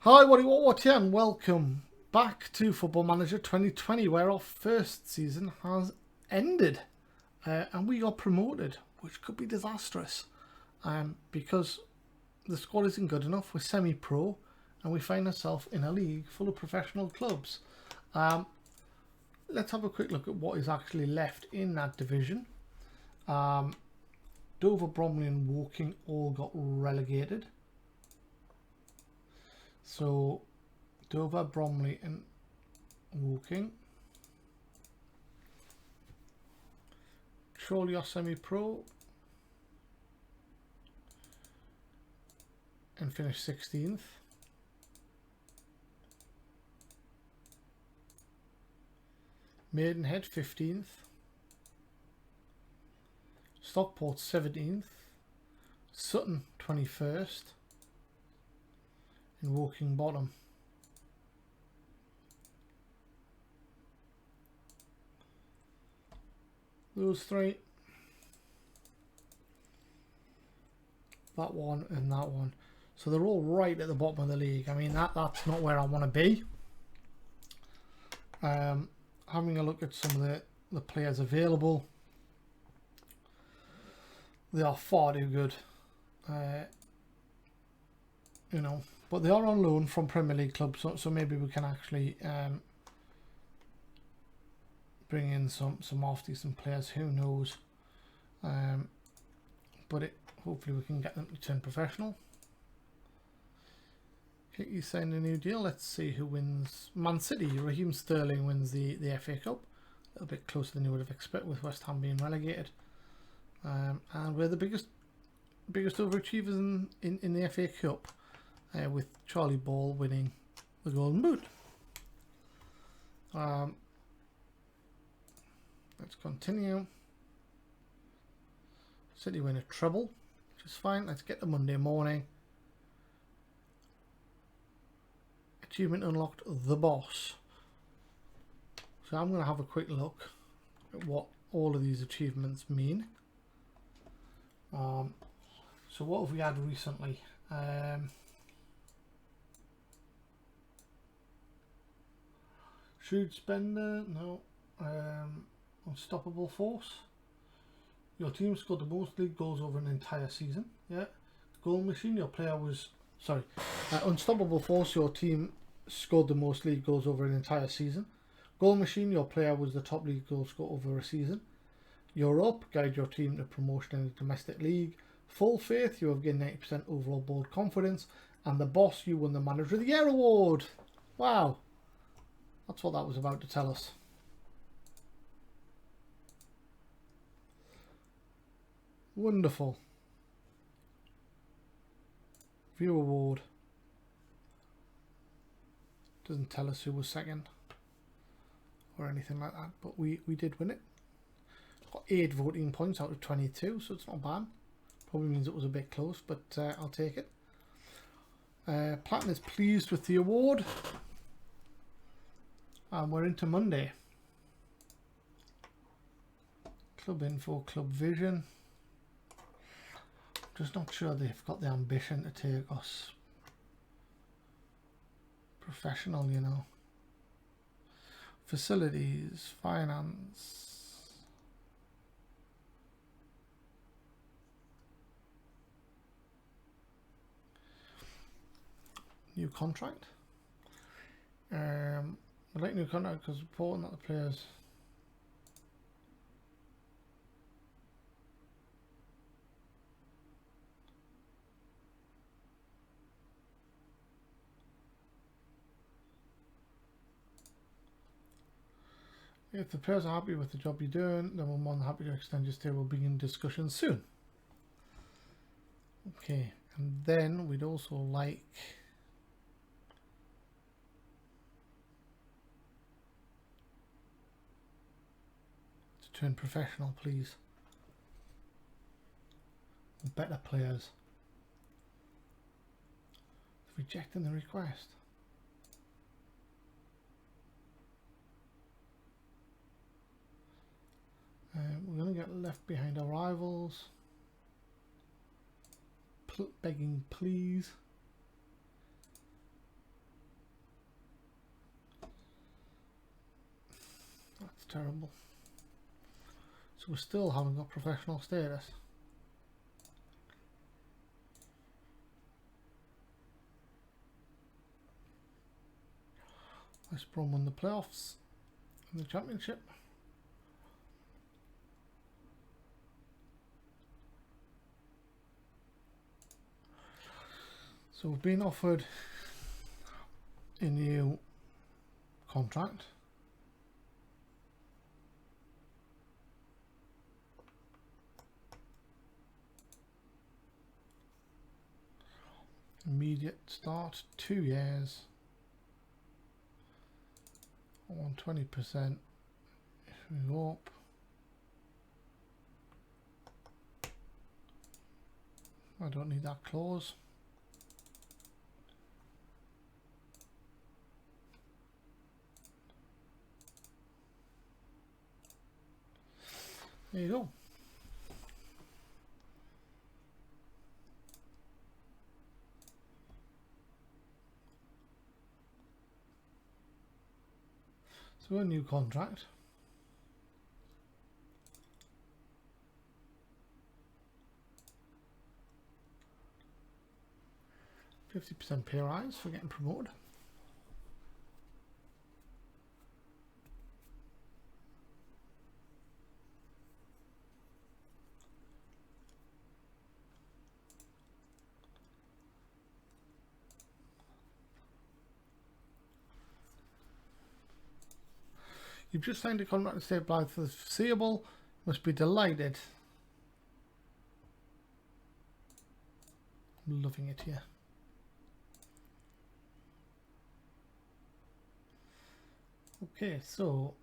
Hi, what and welcome back to Football Manager 2020, where our first season has ended and we got promoted, which could be disastrous because the squad isn't good enough. We're semi-pro and we find ourselves in a league full of professional clubs. Let's have a quick look at what is actually left in that division. Dover, Bromley and Woking all got relegated. So Dover, Bromley and Woking. Surely are semi-pro and finished 16th. Maidenhead 15th. Stockport 17th. Sutton 21st. And Woking bottom. Those three. That one and that one. So they're all right at the bottom of the league. I mean, that's not where I want to be. Having a look at some of the players available. They are far too good. You know, but they are on loan from Premier League clubs, so maybe we can actually bring in some half decent players. Who knows? But hopefully we can get them to turn professional. Okay, you signed a new deal. Let's see who wins. Man City. Raheem Sterling wins the FA Cup. A little bit closer than you would have expected with West Ham being relegated. And we're the biggest overachievers in the FA Cup, with Charlie Ball winning the Golden Boot. Let's continue. City win a treble, which is fine. Let's get to Monday morning. Achievement unlocked, the boss. So I'm going to have a quick look at what all of these achievements mean. So what have we had recently? Shrewd Spender, no. Unstoppable Force. Your team scored the most league goals over an entire season. Yeah. Goal Machine, your player was... Sorry. Unstoppable Force, your team scored the most league goals over an entire season. Goal Machine, your player was the top league goal scorer over a season. You're Up, guide your team to promotion in the domestic league. Full Faith, you have gained 90% overall board confidence. And The Boss, you won the Manager of the Year award. Wow. That's what that was about to tell us. Wonderful. View award. Doesn't tell us who was second or anything like that, but we did win it. Got 8 voting points out of 22, so it's not bad. Probably means it was a bit close, but I'll take it. Platinum is pleased with the award. And we're into Monday. Club info, club vision. Just not sure they've got the ambition to take us professional, you know. Facilities, finance. New contract. I'd like new contract because it's important that the players... If the players are happy with the job you're doing, then we're more than happy to extend your stay. We'll begin discussions soon. Okay, and then we'd also like to turn professional, please. Better players. Rejecting the request. We're going to get left behind our rivals. Begging please. terrible. So we still haven't got professional status. West Brom won the playoffs in the championship. So we've been offered a new contract. Immediate start, 2 years. I want 20% if we go up. I don't need that clause. There you go. So a new contract. %50 pay rise for getting promoted. You've just signed a contract to stay at Blyth for the foreseeable. Must be delighted. I'm loving it here. Okay, so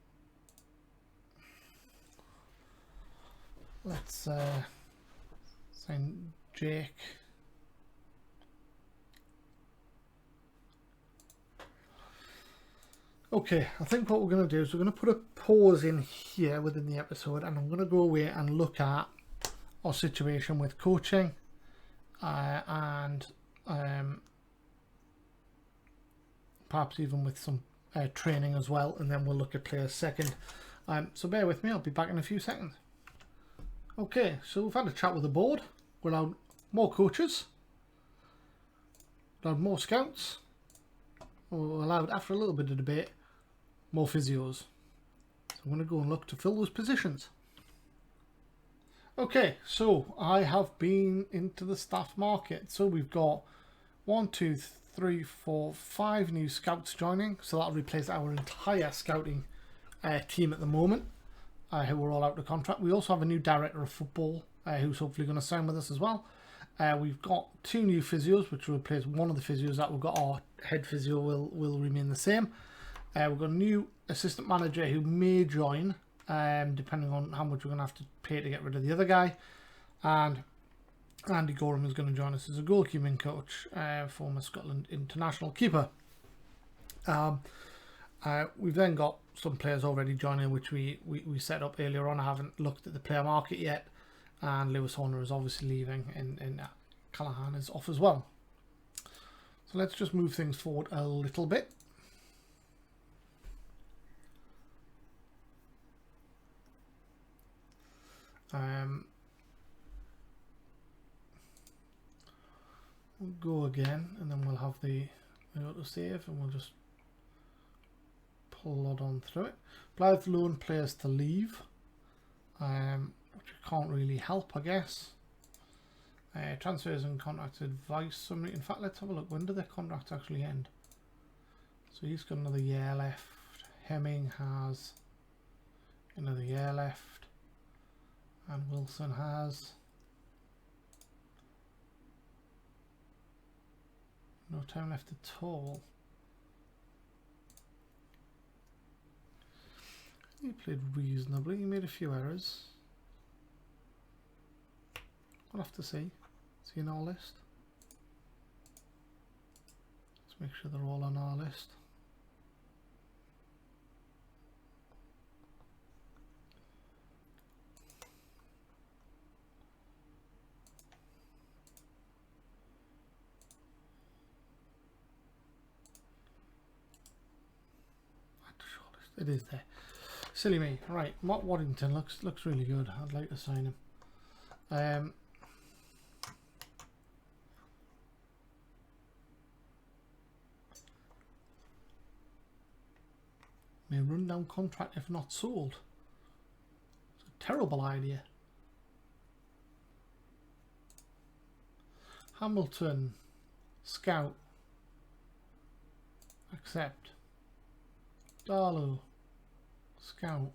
let's sign Jake. Okay, I think what we're going to do is we're going to put a pause in here within the episode, and I'm going to go away and look at our situation with coaching and perhaps even with some training as well, and then we'll look at players second. So bear with me, I'll be back in a few seconds. Okay, so we've had a chat with the board. We're allowed more coaches, allowed more scouts, we're allowed, after a little bit of debate, more physios. So I'm going to go and look to fill those positions. Okay, so I have been into the staff market. So we've got 1, 2, 3, 4, 5 new scouts joining. So that'll replace our entire scouting team at the moment, who are all out of contract. We also have a new director of football who's hopefully going to sign with us as well. We've got 2 new physios, which will replace one of the physios that we've got. Our head physio will remain the same. We've got a new assistant manager who may join, depending on how much we're going to have to pay to get rid of the other guy. And Andy Gorham is going to join us as a goalkeeping coach, former Scotland international keeper. We've then got some players already joining, which we set up earlier on. I haven't looked at the player market yet. And Lewis Horner is obviously leaving, and Callahan is off as well. So let's just move things forward a little bit. We'll go again, and then we'll have the autosave, and we'll just plod on through it. Blyth loan players to leave, which can't really help, I guess. Transfers and contract advice summary. In fact, let's have a look. When do the contracts actually end? So he's got another year left. Hemming has another year left. And Wilson has no time left at all. He played reasonably. He made a few errors. We'll have to see. Is he in our list? Let's make sure they're all on our list. It is there. Silly me. Right, Mark Waddington looks really good. I'd like to sign him. May run down contract if not sold. It's a terrible idea. Hamilton, scout, accept. Darlow, scout,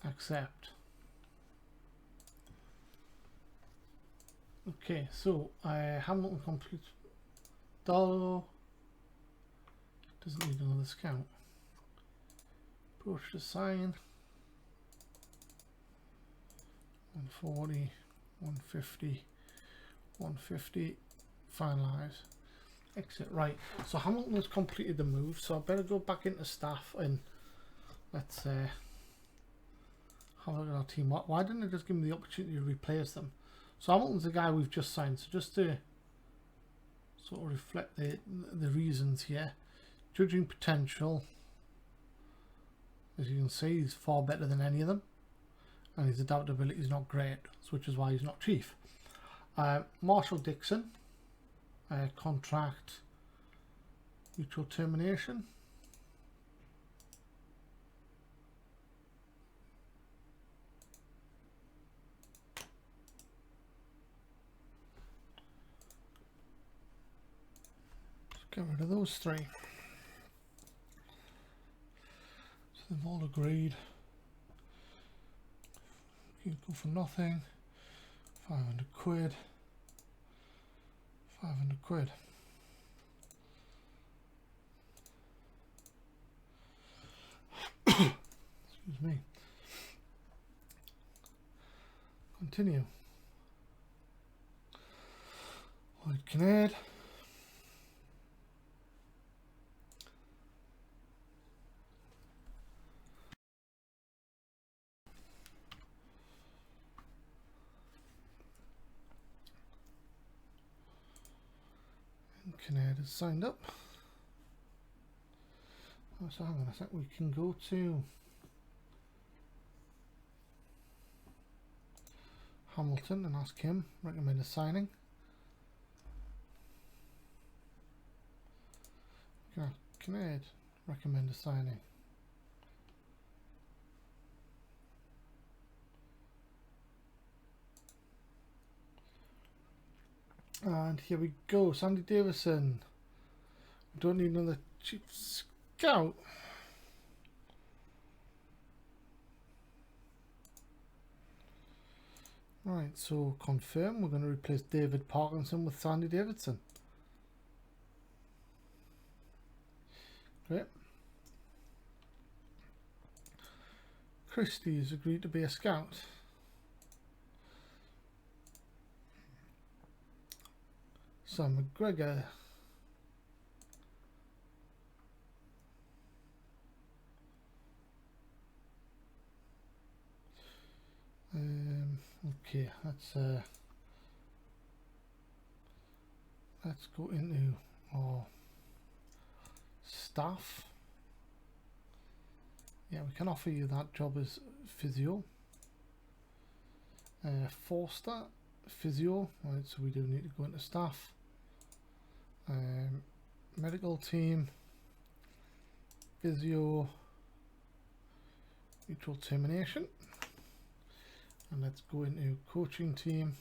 accept. Okay, so Hamilton complete. Darlow doesn't need another scout. Push to sign. 140, 150, 150. Finalize. Exit. Right. So Hamilton has completed the move. So I better go back into staff and let's have a look at our team. Why didn't it just give me the opportunity to replace them? So Hamilton's the guy we've just signed. So just to sort of reflect the reasons here. Judging potential. As you can see, he's far better than any of them. And his adaptability is not great, which is why he's not chief. Marshall Dixon. Contract. Mutual termination. Get rid of those three. So they've all agreed. You go for nothing. 500 quid. 500 quid. Excuse me. Continue. Lloyd Kinnaird. Kinnaird is signed up. Oh, so hang on a sec, we can go to Hamilton and ask him, recommend a signing. Kinnaird, recommend a signing. And here we go, Sandy Davison. We don't need another cheap scout. Right, so confirm, we're going to replace David Parkinson with Sandy Davidson. Great. Christie's agreed to be a scout. Sam McGregor. Okay, let's go into our staff. Yeah, we can offer you that job as physio. Forster, physio. Right, so we do need to go into staff. Medical team, physio, mutual termination, and let's go into coaching team,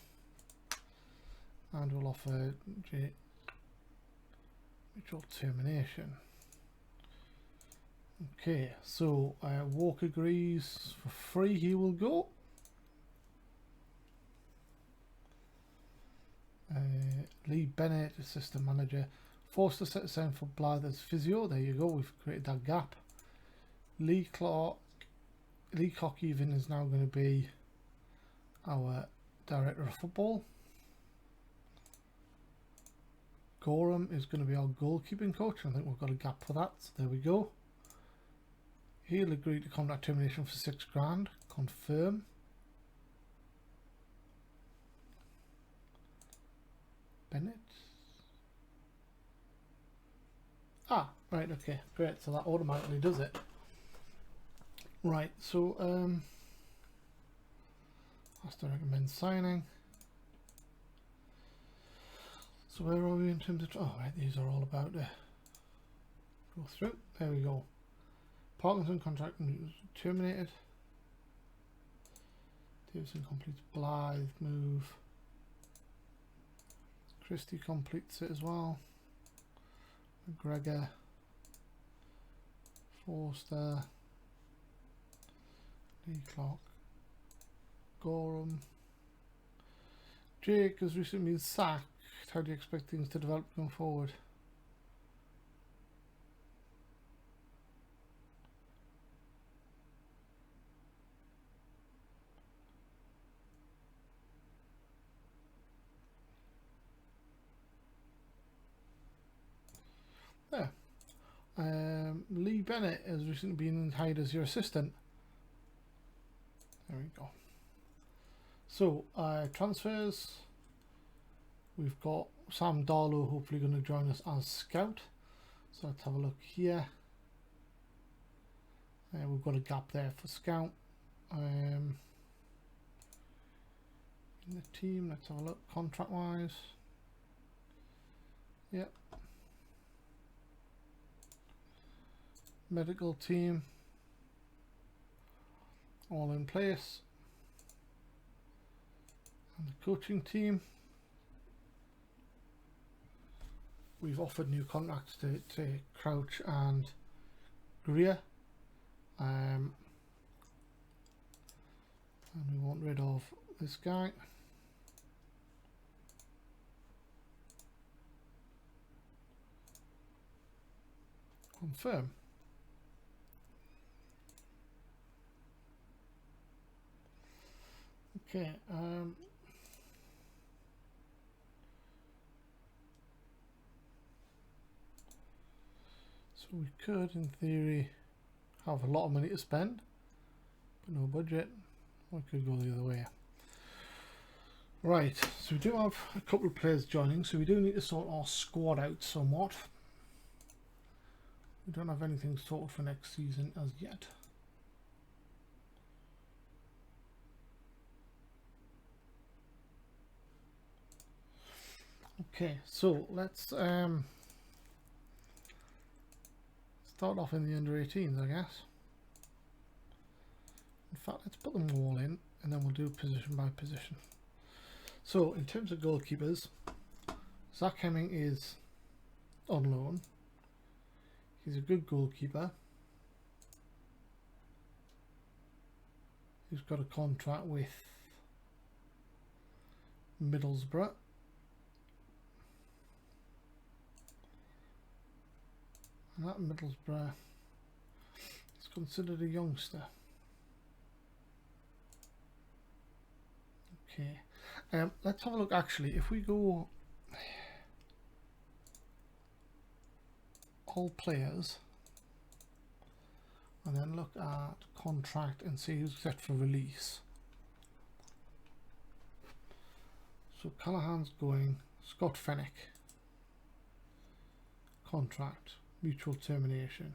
and we'll offer mutual termination. Okay, so Walk agrees for free, he will go. Lee Bennett, assistant manager. Forster set sign for Blyth as physio. There you go, we've created that gap. Lee Cock even is now going to be our director of football. Gorham is going to be our goalkeeping coach. I think we've got a gap for that, so there we go. He'll agree to contract termination for £6 grand. Confirm. Bennett. Ah, right, okay, great. So that automatically does it. Right, so I still recommend signing. So where are we in terms of, oh right, these are all about to go through. There we go. Parkinson contract terminated. Davison completes Blyth move. Christie completes it as well. McGregor, Forster, Lee Clark, Gorham. Jake has recently been sacked. How do you expect things to develop going forward? There. Lee Bennett has recently been hired as your assistant. There we go. So, transfers. We've got Sam Darlow hopefully going to join us as scout. So let's have a look here. We've got a gap there for scout. In the team, let's have a look contract wise. Yep. Medical team. All in place. And the coaching team. We've offered new contracts to Crouch and Greer. And we want rid of this guy. Confirm. Okay. So we could, in theory, have a lot of money to spend, but no budget. We could go the other way. Right, so we do have a couple of players joining, so we do need to sort our squad out somewhat. We don't have anything sorted for next season as yet. Okay, so let's start off in the under 18s, I guess. In fact, let's put them all in and then we'll do position by position. So in terms of goalkeepers, Zach Hemming is on loan. He's a good goalkeeper. He's got a contract with Middlesbrough. And that Middlesbrough is considered a youngster. Okay, let's have a look. Actually, if we go all players and then look at contract and see who's set for release. So Callahan's going, Scott Fennick, contract, mutual termination,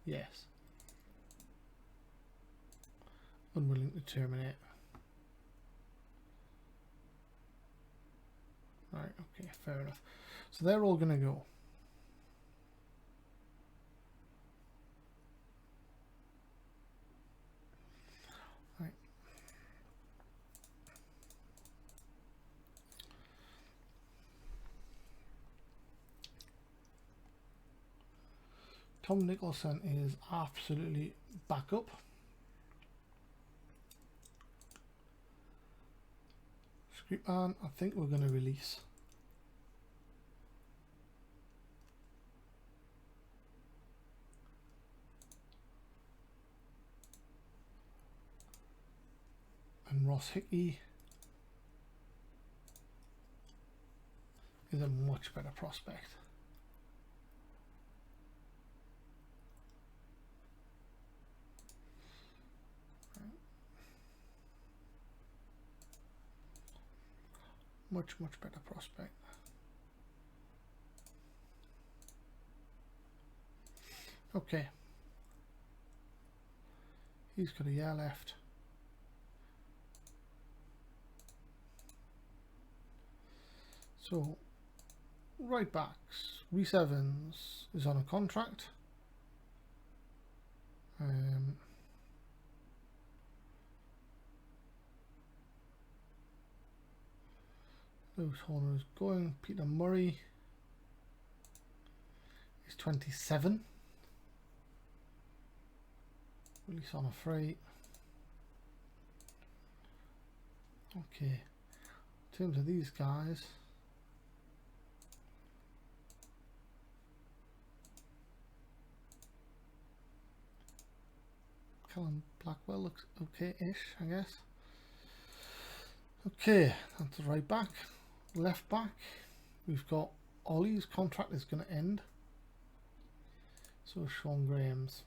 yes, unwilling to terminate. Right, okay, fair enough. So they're all going to go. Right. Tom Nicholson is absolutely back up. Scriptman, I think we're going to release. And Ross Hickey is a much better prospect. Much better prospect. Okay. He's got a year left. So, right backs. Rhys Evans is on a contract. Lewis Horner is going. Peter Murray is 27. Release on a free. Okay. In terms of these guys, Callum Blackwell looks okay-ish, I guess. Okay, that's the right back. Left back, we've got Ollie's contract is going to end. So Sean Graham's.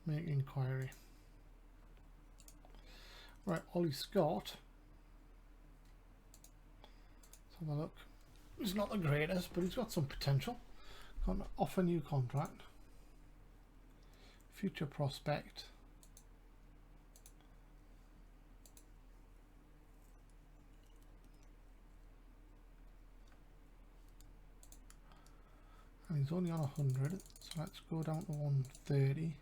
Make inquiry. Right, Ollie Scott. Let's have a look. He's not the greatest, but he's got some potential. Got an offer new contract. Future prospect. And he's only on 100, so let's go down to 130.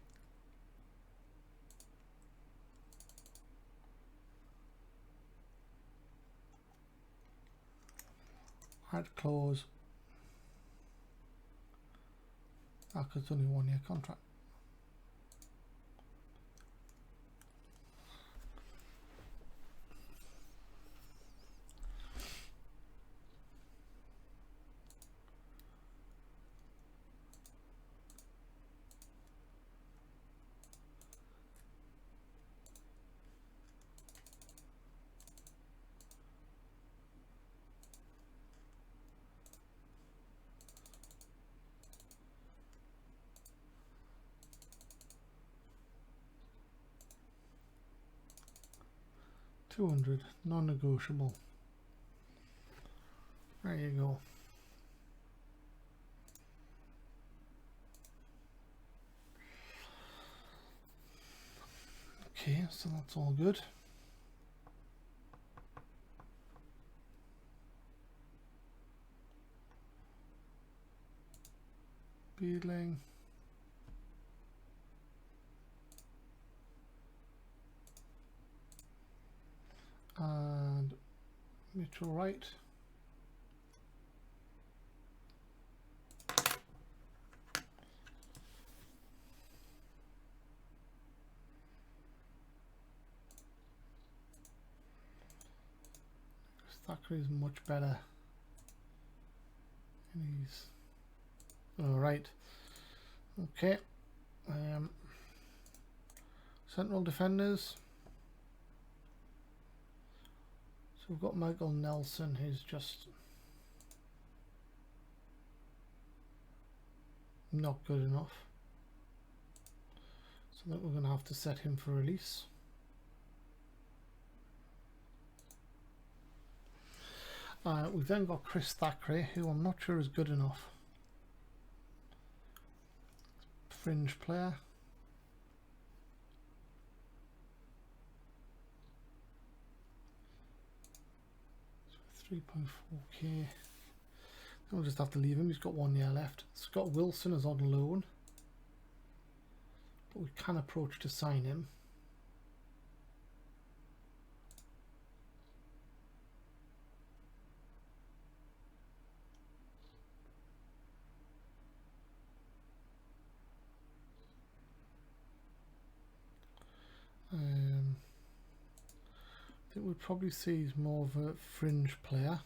Hard close. Because it's only a 1 year contract. $200, non-negotiable. There you go. Okay, so that's all good. Beadling. And Mitchell Wright. Thackeray is much better. And he's all right. Okay. Central defenders. So we've got Michael Nelson, who's just not good enough. So that we're going to have to set him for release. We've then got Chris Thackeray, who I'm not sure is good enough. Fringe player. 3.4k. We'll just have to leave him. He's got 1 year left. Scott Wilson is on loan, but we can approach to sign him. I think we'd probably see he's more of a fringe player.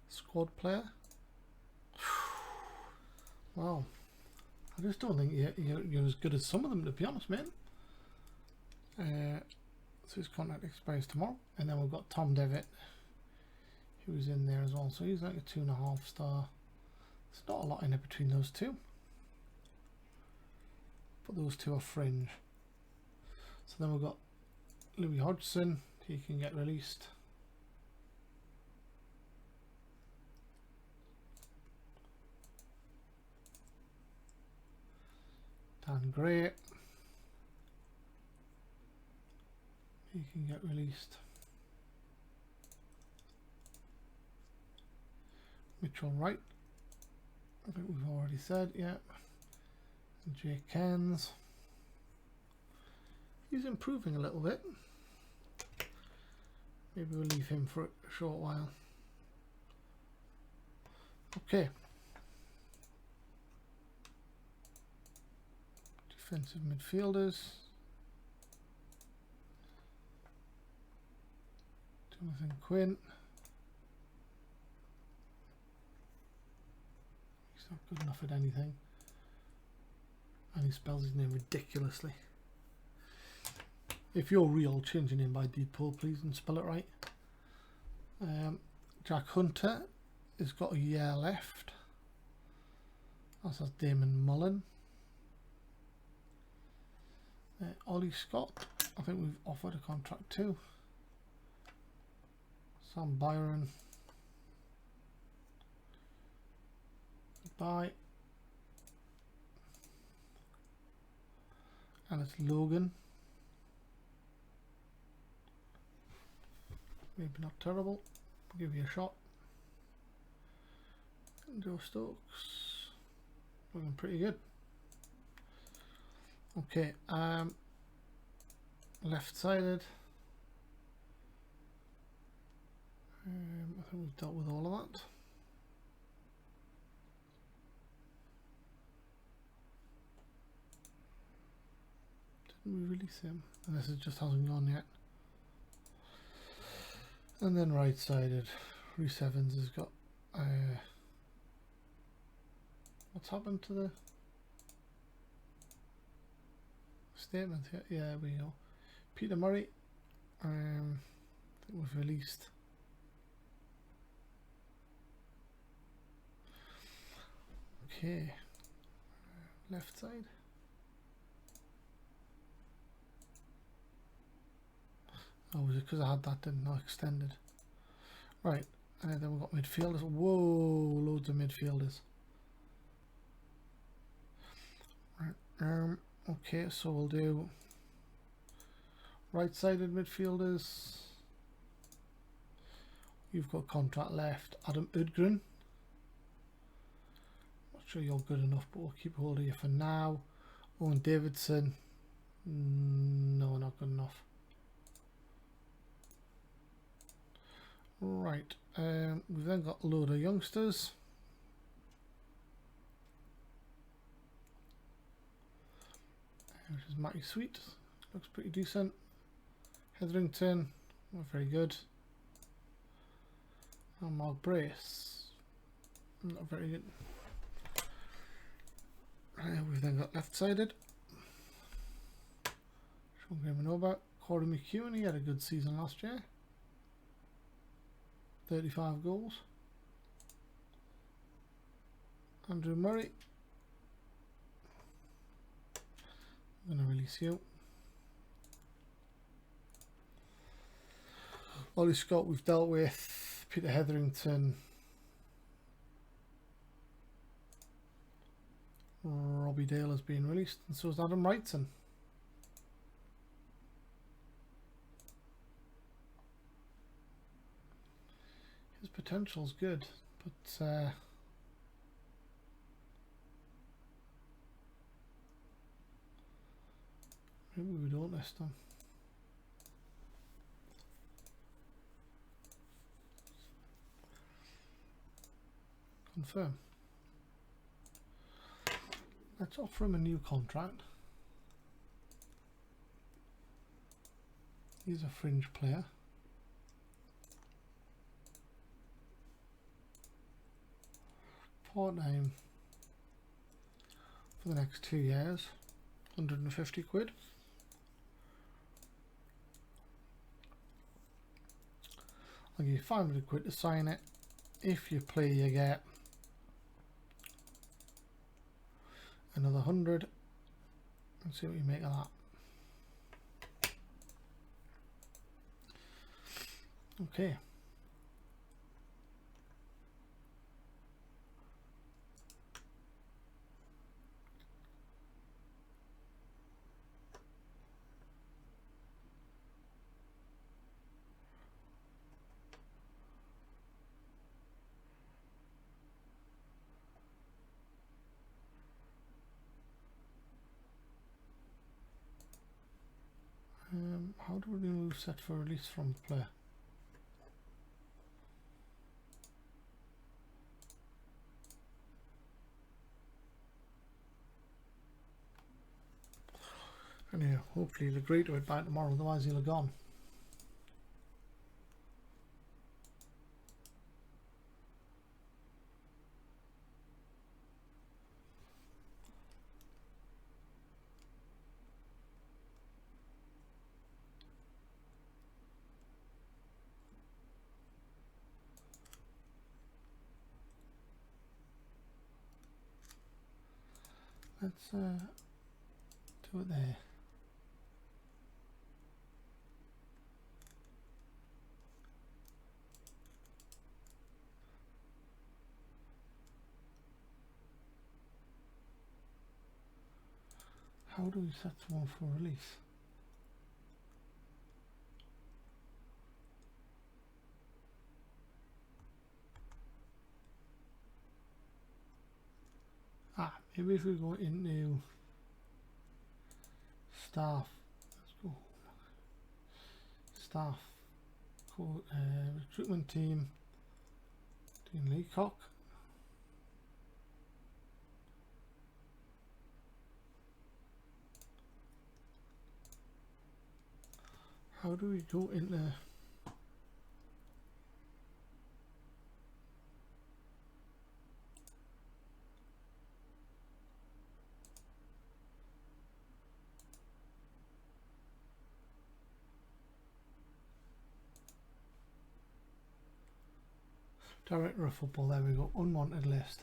Squad player. Wow. I just don't think you're as good as some of them, to be honest, man. So his contract expires tomorrow. And then we've got Tom Devitt, who's in there as well. So he's like a 2.5 star. There's not a lot in it between those two. But those two are fringe. So then we've got Louis Hodgson, he can get released. Dan Gray, he can get released. Mitchell Wright, I think we've already said, yeah. And Jake Cairns, he's improving a little bit. Maybe we'll leave him for a short while. Okay. Defensive midfielders. Jonathan Quinn. He's not good enough at anything. And he spells his name ridiculously. If you're real, change your name by Deadpool, please, and spell it right. Jack Hunter has got a year left. That's Damon Mullen. Ollie Scott, I think we've offered a contract too. Sam Byron. Goodbye. And it's Logan. Maybe not terrible. I'll give you a shot. And Joe Stokes. Looking pretty good. Okay, left-sided. I think we've dealt with all of that. Didn't we release him? And this just hasn't gone yet. And then right-sided, Rhys Evans has got. What's happened to the statement here? Yeah, there we go. Peter Murray. I think we've released. Okay, left side. Oh, was it because I had that didn't I extended? Right, and then we've got midfielders. Whoa, loads of midfielders. Right, okay, so we'll do right-sided midfielders. You've got contract left. Adam Udgren. Not sure you're good enough, but we'll keep hold of you for now. Owen Davidson. No, not good enough. Right, we've then got a load of youngsters. Which is Matty Sweet, looks pretty decent. Hetherington, not very good. And Mark Brace, not very good. We've then got left-sided. Sean Graham-Nova, Corey McEwen, he had a good season last year. 35 goals. Andrew Murray. I'm going to release you. Ollie Scott we've dealt with. Peter Hetherington. Robbie Dale has been released, and so is Adam Wrightson. His potential's good, but maybe we don't this time. Confirm. Let's offer him a new contract. He's a fringe player. Part-time for the next 2 years, 150 quid. I'll give you 500 quid to sign it. If you play, you get another 100. Let's see what you make of that. Okay. How do we remove set for release from player? Anyway, hopefully he'll agree to it by tomorrow, otherwise he'll have gone. Let's do it there. How do we set someone for release? Maybe if we go into staff, let's go staff, recruitment team, Dean Leacock. How do we go into director of football? There we go, unwanted list.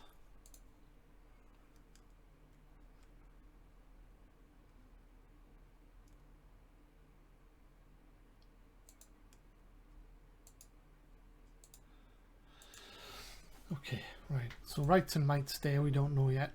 Okay, right, so Wrightson might stay, we don't know yet.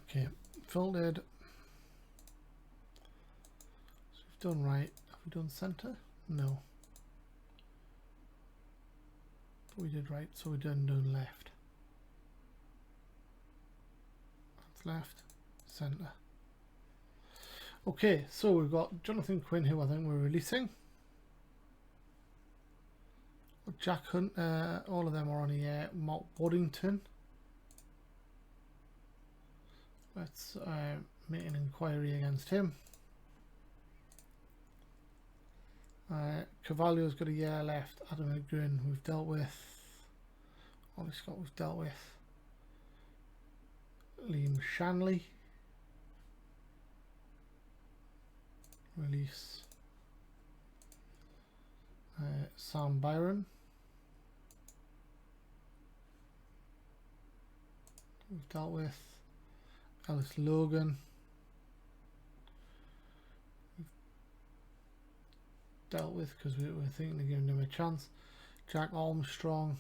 Okay, filtered. So we've done right. Have we done centre? No. We did right, so we done left. That's left, centre. Okay, so we've got Jonathan Quinn, who I think we're releasing. Jack Hunt, all of them are on here. Mark Waddington. Let's make an inquiry against him. Cavallo's got a year left. Adam Edgren we've dealt with. Ollie Scott we've dealt with. Liam Shanley. Release. Sam Byron. We've dealt with. Ellis Logan. We've dealt with because we were thinking of giving him a chance. Jack Armstrong.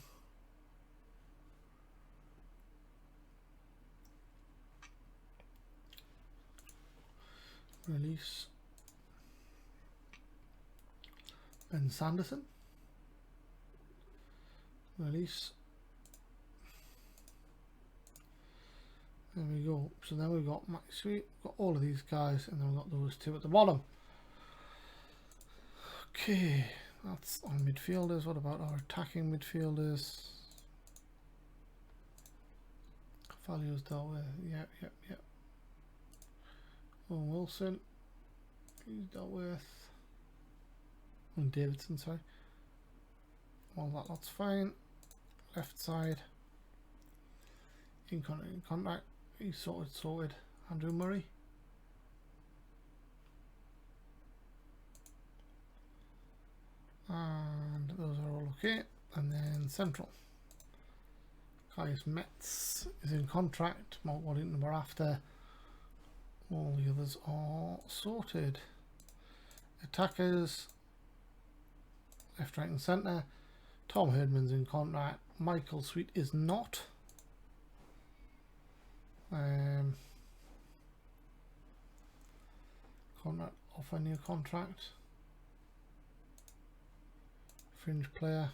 Release. Ben Sanderson. Release. There we go. So then we've got Max Sweet, got all of these guys, and then we've got those two at the bottom. Okay, that's on midfielders. What about our attacking midfielders? Cavallo's dealt with. Yep. Owen Wilson, he's dealt with. And Davidson, sorry. All that's fine. Left side. In contact. He's sorted. Andrew Murray. and those are all okay. And then central. Caius Metz is in contract. Mount Waddington we're after. All the others are sorted. Attackers, left, right and centre. Tom Herdman's in contract. Michael Sweet is not. Contract offer, new contract. Fringe player.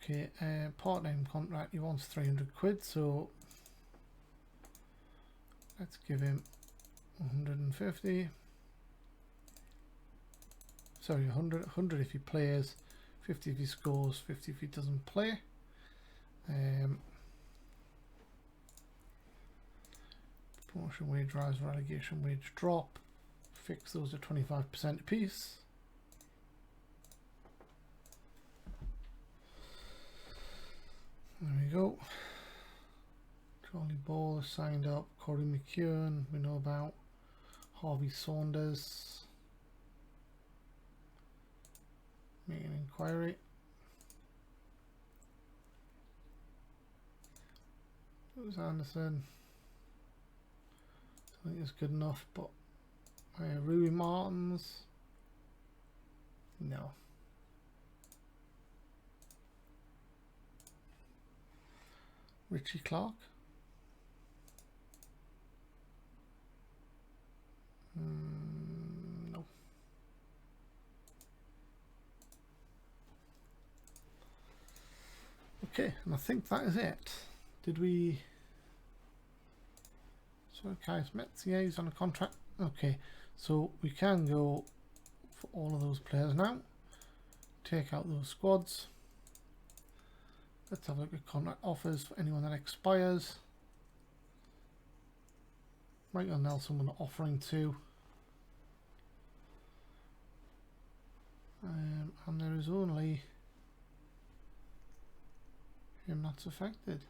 Okay, part-time contract. He wants 300 quid, so let's give him 150. Sorry, 100 if he plays, 50 if he scores, 50 if he doesn't play. Promotion wage rise, relegation wage drop. Fix those at 25% apiece. There we go. Charlie Ball has signed up. Corey McEwen, we know about. Harvey Saunders. Make an inquiry. Who's Anderson? I think it's good enough, but Rui Martins. No. Richie Clark. No. Okay, and I think that is it. Did we? So Caius Metz, yeah, he's on a contract. Okay, so we can go for all of those players now. Take out those squads. Let's have a look at contract offers for anyone that expires. Michael Nelson we're not offering to. And there is only him that's affected.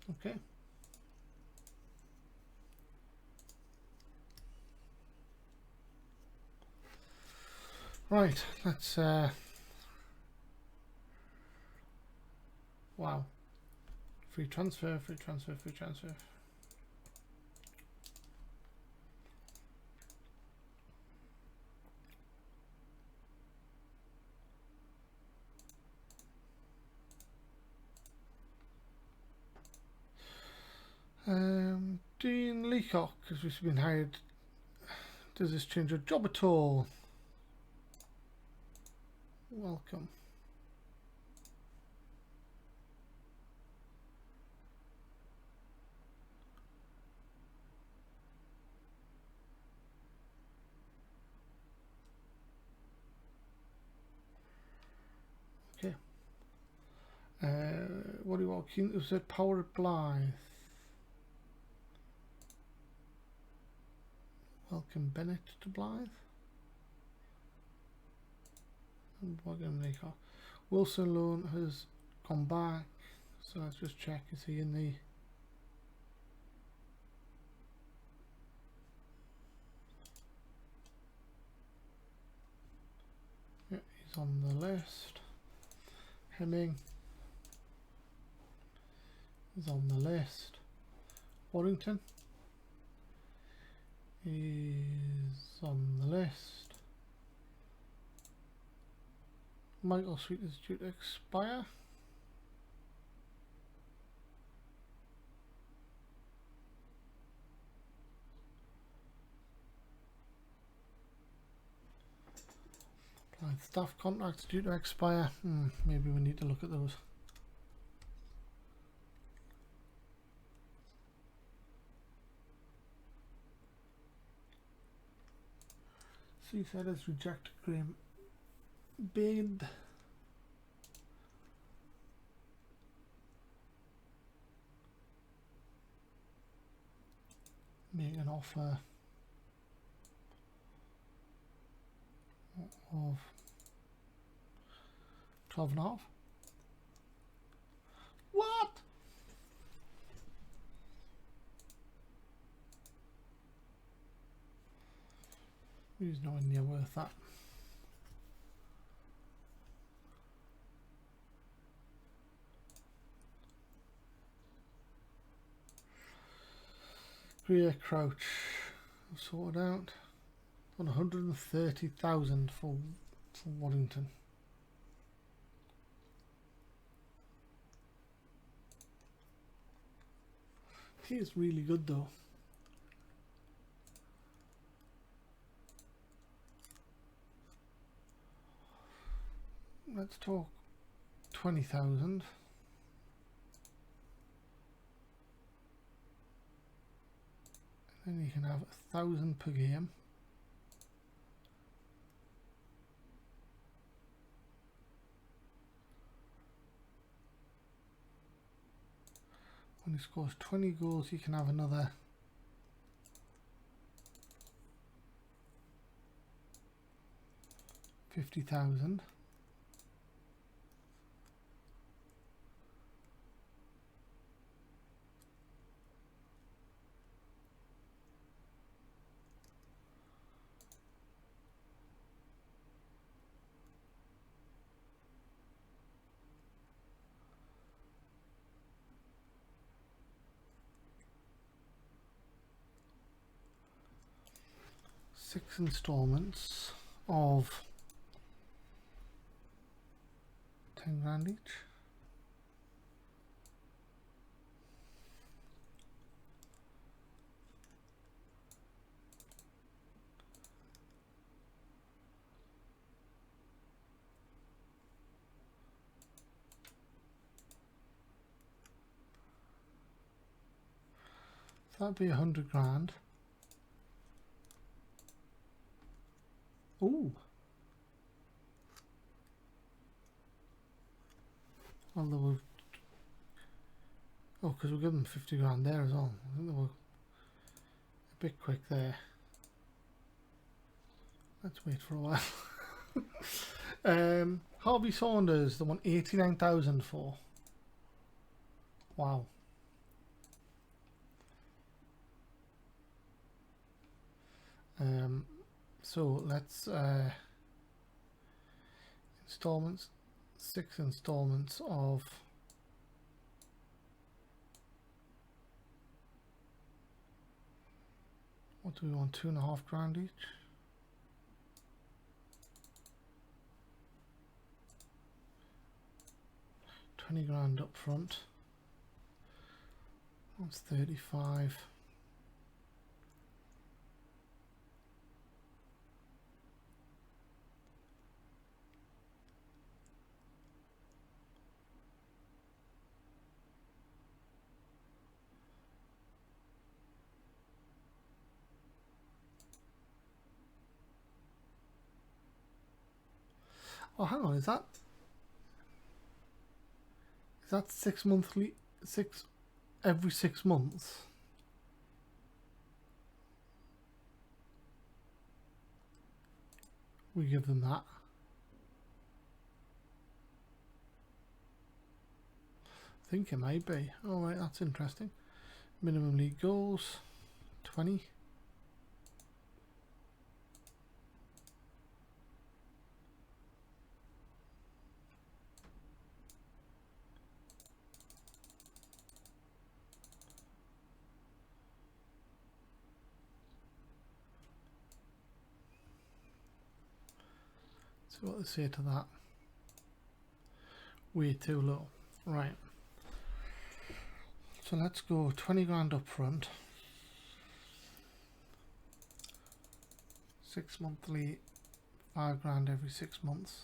Okay. Right, let's wow. Free transfer, free transfer, free transfer. Dean Leacock, because we've been hired. Does this change your job at all? Welcome. Okay. What do you want? Who said Power at Blyth? Welcome Bennett to Blyth. Welcome Leacock. Wilson Loan has come back, so let's just check. Is he in the? Yeah, he's on the list. Hemming is on the list. Warrington is on the list. Michael Sweet is due to expire. Staff contracts due to expire. Maybe we need to look at those. Seafarers reject Graham bid. Make an offer of 12.5. What? He's nowhere near worth that. Rear crouch sorted out. On 130,000 for Waddington. He is really good though. Let's talk 20,000. And then you can have 1,000 per game. When he scores 20 goals, you can have another 50,000. Six installments of 10 grand each. So that'd be 100 grand. Ooh. Although we've... Oh, because we'll give them 50 grand there as well. I think they were a bit quick there. Let's wait for a while. Harvey Saunders, the one 89,000 for. Wow. So let's installments, 6 installments of what do we want, 2.5 grand each? £20 grand up front. That's 35. Oh, hang on, is that 6 monthly, 6 every 6 months? We give them that. I think it might be. Alright, that's interesting. Minimum league goals, 20. See what they say to that. Way too low. Right. So let's go 20 grand up front. 6 monthly, 5 grand every 6 months.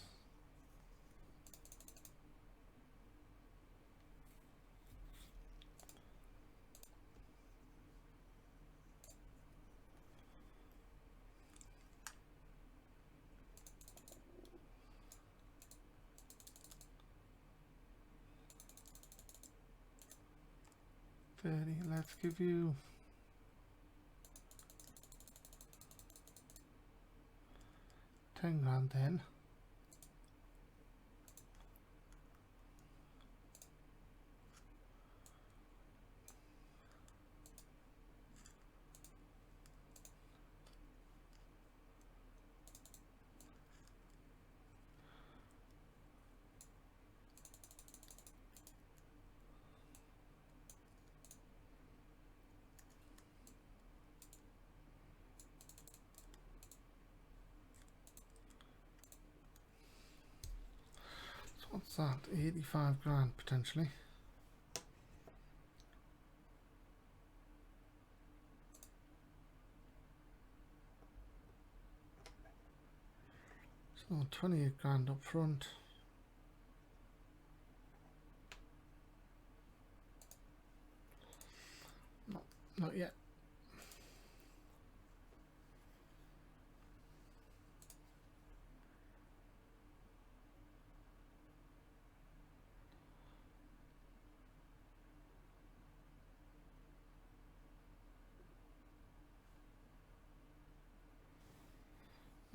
Let's give you £10 grand then. that? 85 grand potentially. So 28 grand up front. No, not yet.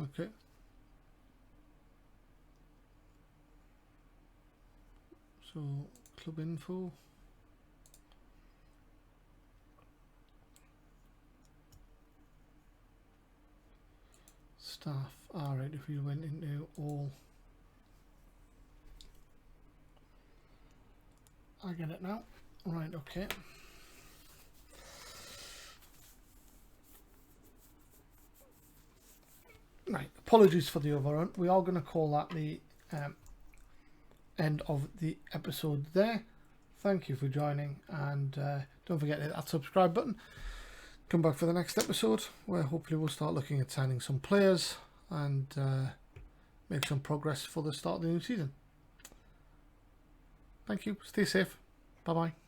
Okay. So club info. Staff. Alright, if we went into all, I get it now. Right, okay. Right, apologies for the overrun. We are going to call that the end of the episode there. Thank you for joining, and don't forget to hit that subscribe button. Come back for the next episode, where hopefully we'll start looking at signing some players and make some progress for the start of the new season. Thank you. Stay safe. Bye bye.